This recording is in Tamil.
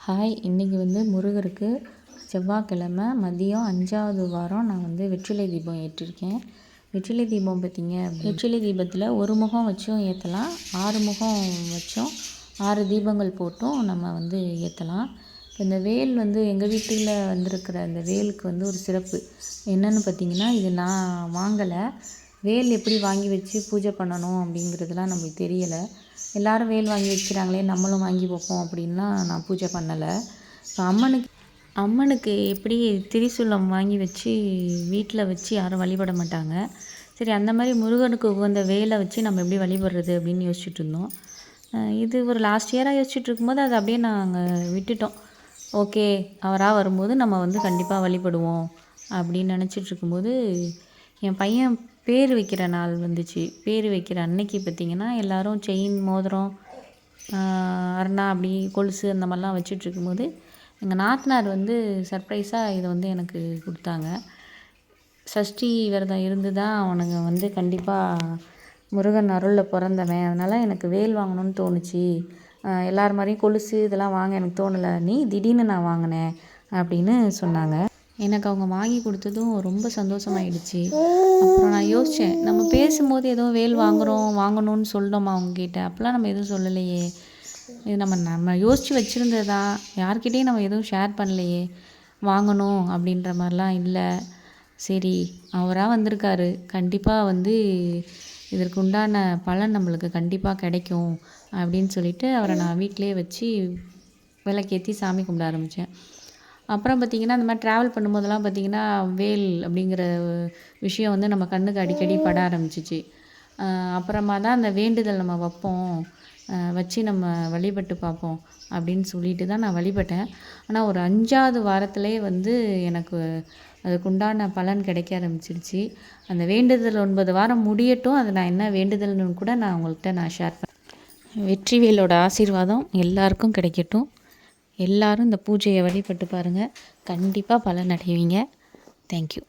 ஹாய், இன்றைக்கி முருகருக்கு செவ்வாய்க்கிழமை மதியம் 5வது வாரம் நான் வெற்றிலை தீபம் ஏற்றிருக்கேன். வெற்றிலை தீபம் பார்த்திங்க, வெற்றிலை தீபத்தில் ஒரு முகம் வச்சும் ஏற்றலாம், 6 முகம் வச்சும் 6 தீபங்கள் போட்டும் நம்ம ஏற்றலாம். இப்போ இந்த வேல் எங்கள் வீட்டில் வந்திருக்கிற அந்த வேலுக்கு ஒரு சிறப்பு என்னென்னு பார்த்திங்கன்னா, இது நான் வாங்கலை. வேல் எப்படி வாங்கி வச்சு பூஜை பண்ணணும் அப்படிங்கிறதுலாம் நம்மளுக்கு தெரியலை. எல்லோரும் வேல் வாங்கி வைக்கிறாங்களே, நம்மளும் வாங்கி வைப்போம் அப்படின்லாம் நான் பூஜை பண்ணலை. இப்போ அம்மனுக்கு எப்படி திரிசூலம் வாங்கி வச்சு வீட்டில் வச்சு யாரும் வழிபட மாட்டாங்க. சரி, அந்த மாதிரி முருகனுக்கு உகந்த வேலை வச்சு நம்ம எப்படி வழிபடுறது அப்படின்னு யோசிச்சுட்டு இருந்தோம். இது ஒரு லாஸ்ட் இயராக யோசிச்சுட்டு இருக்கும்போது அதை அப்படியே நாங்கள் விட்டுட்டோம். ஓகே, அவராக வரும்போது நம்ம கண்டிப்பாக வழிபடுவோம் அப்படின்னு நினச்சிட்டு இருக்கும்போது என் பையன் பேர் வைக்கிற நாள் வந்துச்சு. பேர் வைக்கிற அன்னைக்கு பார்த்திங்கன்னா, எல்லோரும் செயின், மோதிரம், அரணா, அப்படி கொலுசு அந்த மாதிரிலாம் வச்சிட்ருக்கும்போது எங்கள் நாத்தனார் சர்ப்ரைஸாக இதை எனக்கு கொடுத்தாங்க. சஷ்டி விரதம் இருந்து தான் அவனுங்க கண்டிப்பாக முருகன் அருளில் பிறந்தவன், அதனால் எனக்கு வேல் வாங்கணும்னு தோணுச்சு. எல்லார் மாதிரியும் கொலுசு இதெல்லாம் வாங்க எனக்கு தோணலை, நீ திடீர்னு நான் வாங்கினேன் அப்படின்னு சொன்னாங்க. எனக்கு அவங்க வாங்கி கொடுத்ததும் ரொம்ப சந்தோஷமாயிடுச்சு. அப்புறம் நான் யோசித்தேன், நம்ம பேசும்போது ஏதோ வேல் வாங்கணும்னு சொல்லிட்டோமா அவங்கக்கிட்ட? அப்போலாம் நம்ம எதுவும் சொல்லலையே. இது நம்ம யோசித்து வச்சுருந்தது தான், யார்கிட்டையும் நம்ம எதுவும் ஷேர் பண்ணலையே. வாங்கணும் அப்படின்ற மாதிரிலாம் இல்லை. சரி, அவராக வந்திருக்காரு, கண்டிப்பாக இதற்கு உண்டான பலன் நம்மளுக்கு கண்டிப்பாக கிடைக்கும் அப்படின்னு சொல்லிவிட்டு அவரை நான் வீட்டிலே வச்சு விளக்கேற்றி சாமி கும்பிட ஆரம்பித்தேன். அப்புறம் பார்த்திங்கன்னா, இந்த மாதிரி ட்ராவல் பண்ணும்போதெல்லாம் பார்த்திங்கன்னா, வேல் அப்படிங்கிற விஷயம் நம்ம கண்ணுக்கு அடிக்கடி பட ஆரம்பிச்சிச்சு. அப்புறமா தான் அந்த வேண்டுதல் நம்ம வைப்போம், வச்சு நம்ம வழிபட்டு பார்ப்போம் அப்படின்னு சொல்லிட்டு தான் நான் வழிபட்டேன். ஆனால் ஒரு 5வது வாரத்திலே எனக்கு அதுக்குண்டான பலன் கிடைக்க ஆரம்பிச்சிருச்சு. அந்த வேண்டுதல் 9 வாரம் முடியட்டும், அது நான் என்ன வேண்டுதல்னு கூட நான் உங்கள்கிட்ட ஷேர் பண்ணேன். வெற்றிவேலோட ஆசீர்வாதம் எல்லாருக்கும் கிடைக்கட்டும். எல்லாரும் இந்த பூஜையை வழிபட்டு பாருங்கள், கண்டிப்பாக பலன் அடைவீங்க. தேங்க்யூ.